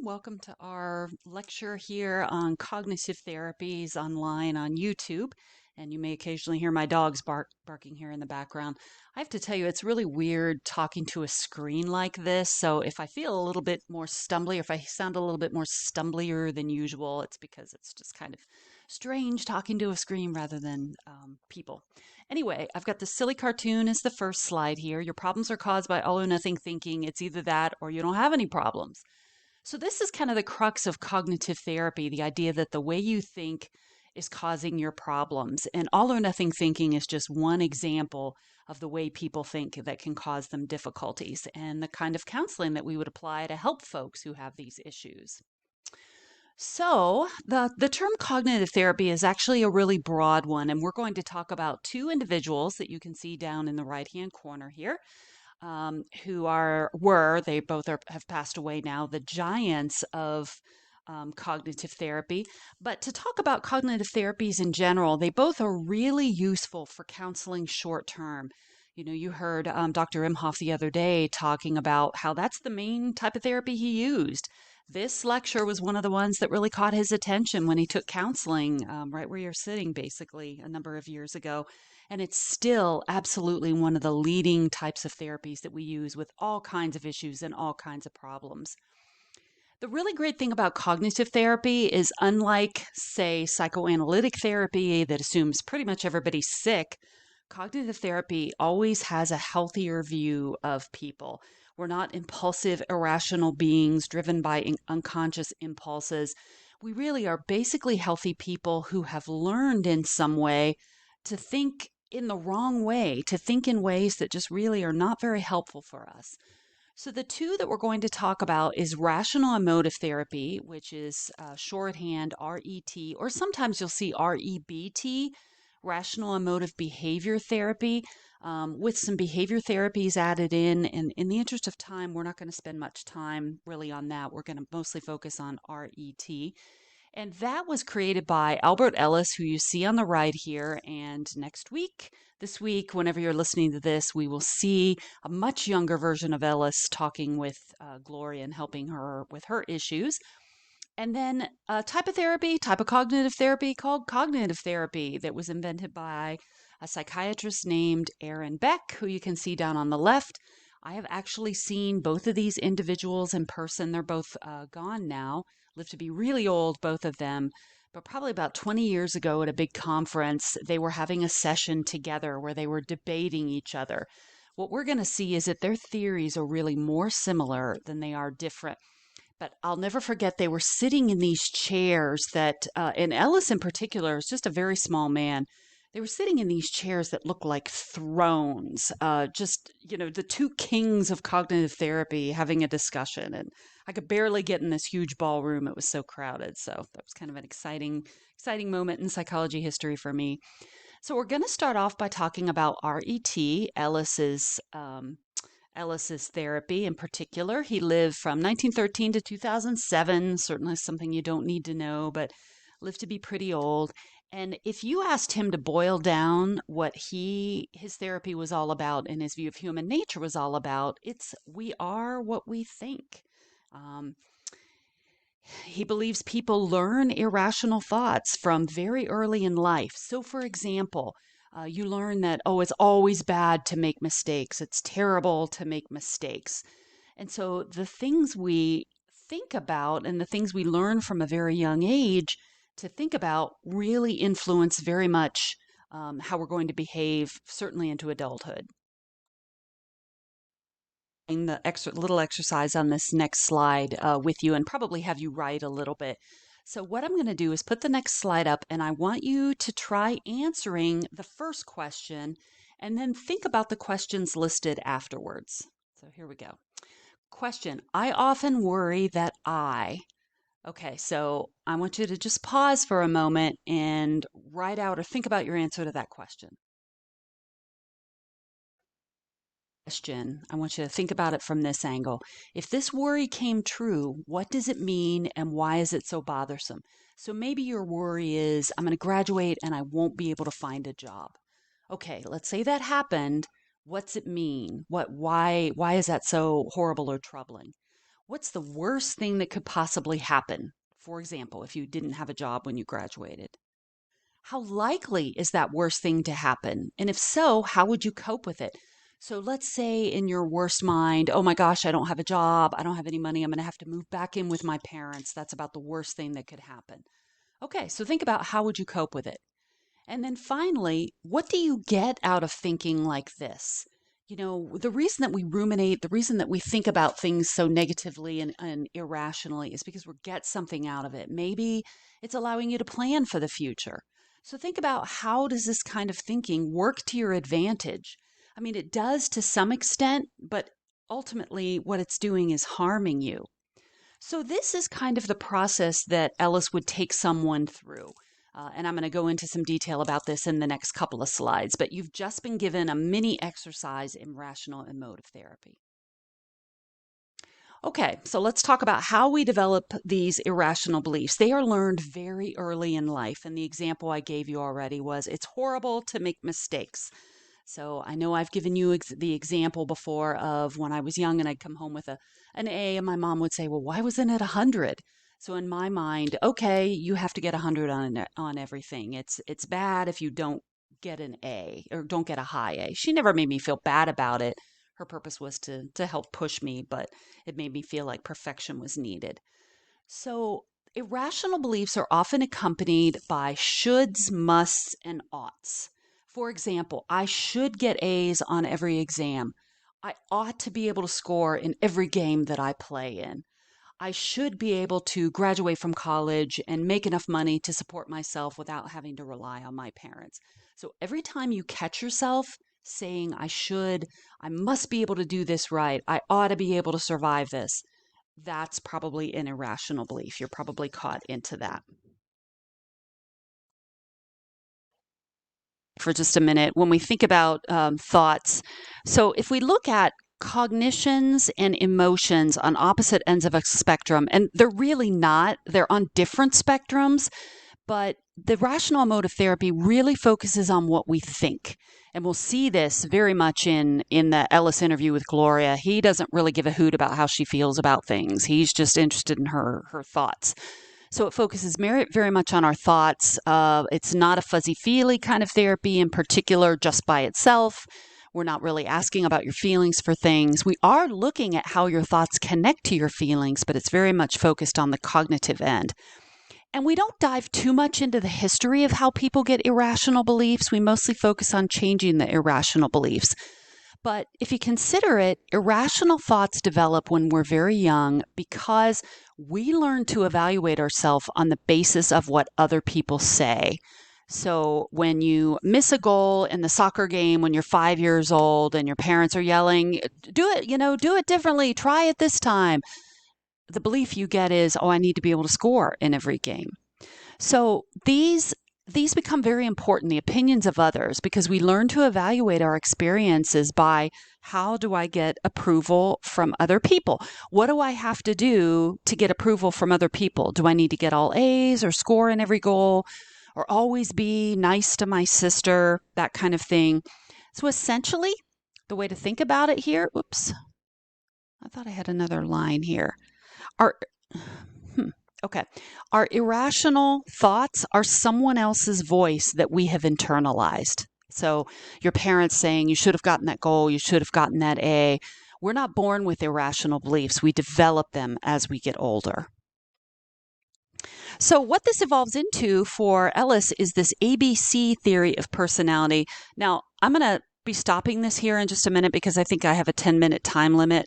Welcome to our lecture here on cognitive therapies online on YouTube. And you may occasionally hear my dogs barking here in the background. I have to tell you, it's really weird talking to a screen like this. So if I feel a little bit more stumbly, or if I sound a little bit more stumblier than usual, it's because it's just kind of strange talking to a screen rather than people. Anyway, I've got the silly cartoon as the first slide here. Your problems are caused by all or nothing thinking. It's either that or you don't have any problems. So, this is kind of the crux of cognitive therapy, the idea that the way you think is causing your problems. And all or nothing thinking is just one example of the way people think that can cause them difficulties and the kind of counseling that we would apply to help folks who have these issues. So, the term cognitive therapy is actually a really broad one, and we're going to talk about two individuals that you can see down in the right hand corner here who they both have passed away now, the giants of cognitive therapy. But to talk about cognitive therapies in general, they both are really useful for counseling short term. You know, you heard Dr. Imhoff the other day talking about how that's the main type of therapy he used. This lecture was one of the ones that really caught his attention when he took counseling, right where you're sitting, basically, a number of years ago. And it's still absolutely one of the leading types of therapies that we use with all kinds of issues and all kinds of problems. The really great thing about cognitive therapy is, unlike, say, psychoanalytic therapy that assumes pretty much everybody's sick, cognitive therapy always has a healthier view of people. We're not impulsive, irrational beings driven by unconscious impulses. We really are basically healthy people who have learned in some way to think in the wrong way, to think in ways that just really are not very helpful for us. So, the two that we're going to talk about is rational emotive therapy, which is shorthand RET, or sometimes you'll see REBT, rational emotive behavior therapy, with some behavior therapies added in. And in the interest of time, we're not going to spend much time really on that. We're going to mostly focus on RET. And that was created by Albert Ellis, who you see on the right here. And this week, whenever you're listening to this, we will see a much younger version of Ellis talking with Gloria and helping her with her issues. And then a type of cognitive therapy called cognitive therapy that was invented by a psychiatrist named Aaron Beck, who you can see down on the left. I have actually seen both of these individuals in person. They're both gone now, lived to be really old, both of them. But probably about 20 years ago at a big conference, they were having a session together where they were debating each other. What we're going to see is that their theories are really more similar than they are different. But I'll never forget they were sitting in these chairs and Ellis in particular is just a very small man. They were sitting in these chairs that looked like thrones, the two kings of cognitive therapy having a discussion. And I could barely get in this huge ballroom. It was so crowded. So that was kind of an exciting moment in psychology history for me. So we're going to start off by talking about RET, Ellis's therapy in particular. He lived from 1913 to 2007, certainly something you don't need to know, but lived to be pretty old. And if you asked him to boil down what his therapy was all about and his view of human nature was all about, it's we are what we think. Um, he believes people learn irrational thoughts from very early in life. So, for example, you learn that, oh, it's always bad to make mistakes. It's terrible to make mistakes. And so the things we think about and the things we learn from a very young age to think about really influence very much how we're going to behave, certainly into adulthood. In the little exercise on this next slide with you and probably have you write a little bit. So what I'm going to do is put the next slide up and I want you to try answering the first question and then think about the questions listed afterwards. So here we go. Question: I often worry that Okay, so I want you to just pause for a moment and write out or think about your answer to that question. I want you to think about it from this angle. If this worry came true, what does it mean and why is it so bothersome? So maybe your worry is, I'm going to graduate and I won't be able to find a job. Okay, let's say that happened. What's it mean? Why is that so horrible or troubling? What's the worst thing that could possibly happen? For example, if you didn't have a job when you graduated. How likely is that worst thing to happen? And if so, how would you cope with it? So let's say in your worst mind, oh my gosh, I don't have a job. I don't have any money. I'm going to have to move back in with my parents. That's about the worst thing that could happen. Okay, so think about how would you cope with it? And then finally, what do you get out of thinking like this? The reason that we ruminate, the reason that we think about things so negatively and irrationally is because we get something out of it. Maybe it's allowing you to plan for the future. So think about how does this kind of thinking work to your advantage? I mean, it does to some extent, but ultimately what it's doing is harming you. So, this is kind of the process that Ellis would take someone through. And I'm going to go into some detail about this in the next couple of slides, but you've just been given a mini exercise in rational emotive therapy. Okay, so let's talk about how we develop these irrational beliefs. They are learned very early in life. And the example I gave you already was it's horrible to make mistakes. So I know I've given you the example before of when I was young and I'd come home with an A, and my mom would say, "Well, why wasn't it 100?" So in my mind, okay, you have to get 100 on everything. It's bad if you don't get an A or don't get a high A. She never made me feel bad about it. Her purpose was to help push me, but it made me feel like perfection was needed. So irrational beliefs are often accompanied by shoulds, musts, and oughts. For example, I should get A's on every exam. I ought to be able to score in every game that I play in. I should be able to graduate from college and make enough money to support myself without having to rely on my parents. So every time you catch yourself saying, I must be able to do this right, I ought to be able to survive this, that's probably an irrational belief. You're probably caught into that. For just a minute, when we think about thoughts, so if we look at cognitions and emotions on opposite ends of a spectrum, and they're really not, they're on different spectrums, but the rational emotive therapy really focuses on what we think. And we'll see this very much in the Ellis interview with Gloria. He doesn't really give a hoot about how she feels about things. He's just interested in her thoughts. So it focuses very much on our thoughts. It's not a fuzzy feely kind of therapy in particular, just by itself. We're not really asking about your feelings for things. We are looking at how your thoughts connect to your feelings, but it's very much focused on the cognitive end. And we don't dive too much into the history of how people get irrational beliefs. We mostly focus on changing the irrational beliefs. But if you consider it, irrational thoughts develop when we're very young because we learn to evaluate ourselves on the basis of what other people say. So when you miss a goal in the soccer game when you're 5 years old and your parents are yelling, do it, do it differently, try it this time. The belief you get is, oh, I need to be able to score in every game. So these become very important, the opinions of others, because we learn to evaluate our experiences by how do I get approval from other people? What do I have to do to get approval from other people? Do I need to get all A's or score in every goal or always be nice to my sister, that kind of thing? So essentially, the way to think about it here, oops, I thought I had another line here. Okay. Our irrational thoughts are someone else's voice that we have internalized. So your parents saying you should have gotten that goal, you should have gotten that A. We're not born with irrational beliefs. We develop them as we get older. So what this evolves into for Ellis is this ABC theory of personality. Now, I'm going to be stopping this here in just a minute because I think I have a 10-minute time limit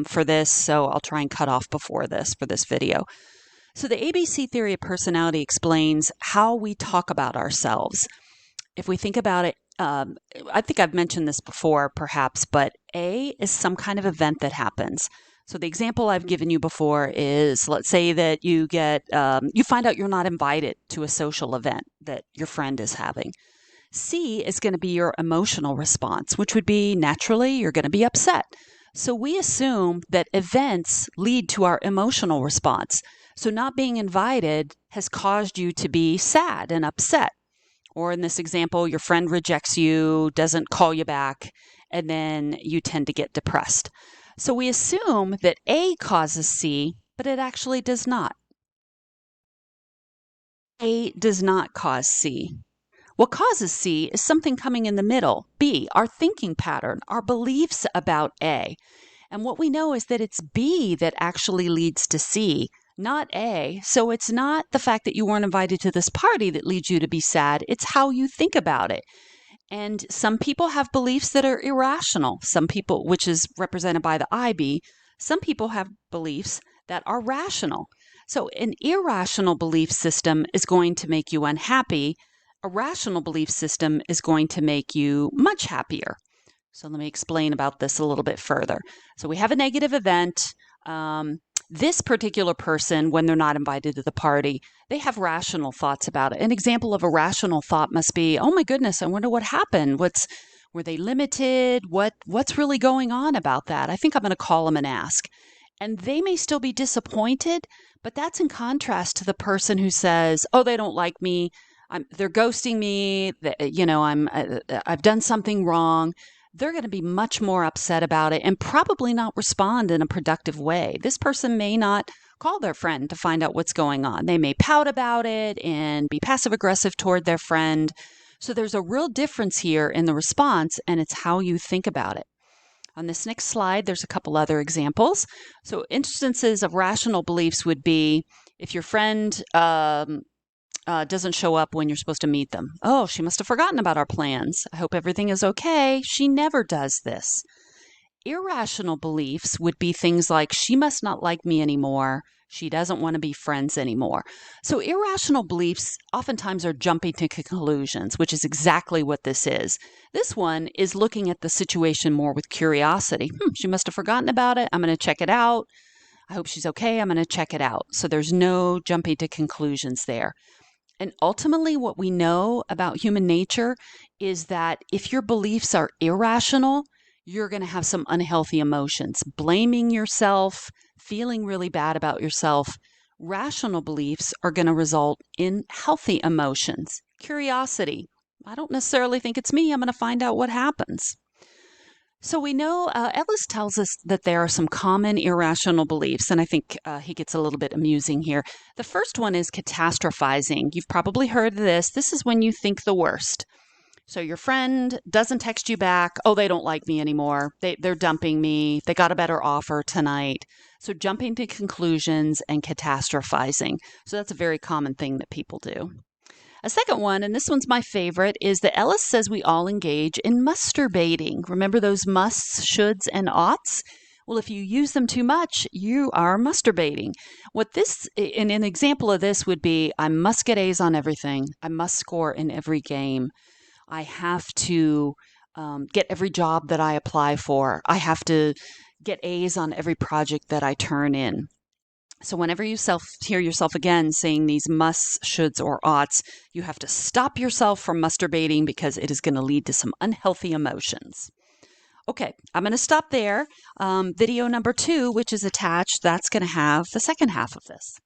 for this. So I'll try and cut off before this for this video. So the ABC theory of personality explains how we talk about ourselves. If we think about it, I think I've mentioned this before perhaps, but A is some kind of event that happens. So the example I've given you before is, let's say that you find out you're not invited to a social event that your friend is having. C is going to be your emotional response, which would be naturally you're going to be upset. So we assume that events lead to our emotional response. So not being invited has caused you to be sad and upset. Or in this example, your friend rejects you, doesn't call you back, and then you tend to get depressed. So we assume that A causes C, but it actually does not. A does not cause C. What causes C is something coming in the middle, B, our thinking pattern, our beliefs about A. And what we know is that it's B that actually leads to C, not A. So it's not the fact that you weren't invited to this party that leads you to be sad, it's how you think about it. And some people have beliefs that are irrational. Some people, which is represented by the IB, some people have beliefs that are rational. So an irrational belief system is going to make you unhappy. A rational belief system is going to make you much happier. So let me explain about this a little bit further. So we have a negative event. This particular person, when they're not invited to the party, they have rational thoughts about it. An example of a rational thought must be, "Oh my goodness, I wonder what happened. Were they limited? What's really going on about that? I think I'm going to call them and ask." And they may still be disappointed, but that's in contrast to the person who says, "Oh, they don't like me. They're ghosting me. I've done something wrong." They're going to be much more upset about it and probably not respond in a productive way. This person may not call their friend to find out what's going on. They may pout about it and be passive aggressive toward their friend. So there's a real difference here in the response, and it's how you think about it. On this next slide, there's a couple other examples. So instances of rational beliefs would be if your friend doesn't show up when you're supposed to meet them. "Oh, she must have forgotten about our plans. I hope everything is okay. She never does this." Irrational beliefs would be things like, "She must not like me anymore. She doesn't want to be friends anymore." So irrational beliefs oftentimes are jumping to conclusions, which is exactly what this is. This one is looking at the situation more with curiosity. She must have forgotten about it. I'm going to check it out. I hope she's okay. I'm going to check it out. So there's no jumping to conclusions there. And ultimately, what we know about human nature is that if your beliefs are irrational, you're going to have some unhealthy emotions, blaming yourself, feeling really bad about yourself. Rational beliefs are going to result in healthy emotions, curiosity. I don't necessarily think it's me. I'm going to find out what happens. So we know Ellis tells us that there are some common irrational beliefs, and I think he gets a little bit amusing here. The first one is catastrophizing. You've probably heard of this. This is when you think the worst. So your friend doesn't text you back. "Oh, they don't like me anymore. They're dumping me. They got a better offer tonight." So jumping to conclusions and catastrophizing. So that's a very common thing that people do. A second one, and this one's my favorite, is that Ellis says we all engage in masturbating. Remember those musts, shoulds, and oughts? Well, if you use them too much, you are masturbating. An example of this would be, "I must get A's on everything. I must score in every game. I have to get every job that I apply for. I have to get A's on every project that I turn in." So whenever you hear yourself again saying these musts, shoulds, or oughts, you have to stop yourself from masturbating because it is going to lead to some unhealthy emotions. Okay, I'm going to stop there. Video number 2, which is attached, that's going to have the second half of this.